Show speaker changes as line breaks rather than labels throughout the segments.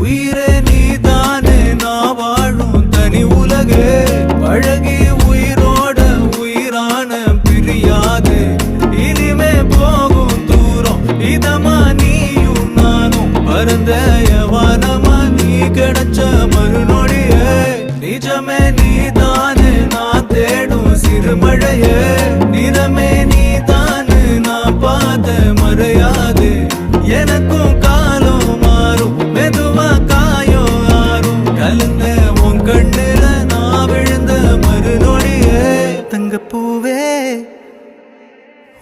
உயிரே நீதானே நான் வாழும் தனி உலகே பழகி உயிரோட உயிரான பிரியாது இனிமே போகும் தூரம் இதமா நீயும் நானும் பரந்த யவானமா நீ கிடைச்ச மறுநொடியே நிஜமே நீதானே நான் தேடும் சிறுமழையே நிறமே நீதானே நான் பார்த்த மறையாது எனக்கும் காலம் மாறும் மெதுவா காயம் ஆறும் கலந்த உன் கண்ணுல நான் விழுந்த மறுநொடியே தங்கப்பூவே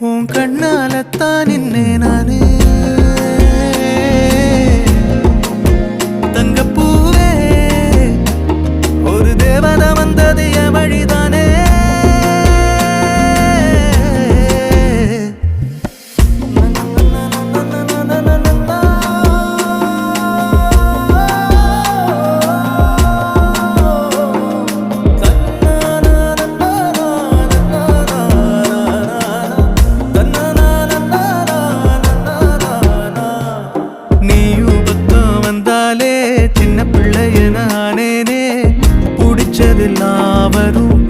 உன் கண்ணாலத்தான் நின்னே நானே தங்கப்பூவே ஒரு தேவதை வந்தது என் வழிதானே சின்ன பிள்ளைய நானேனே பிடிச்சதெல்லாம் வரும்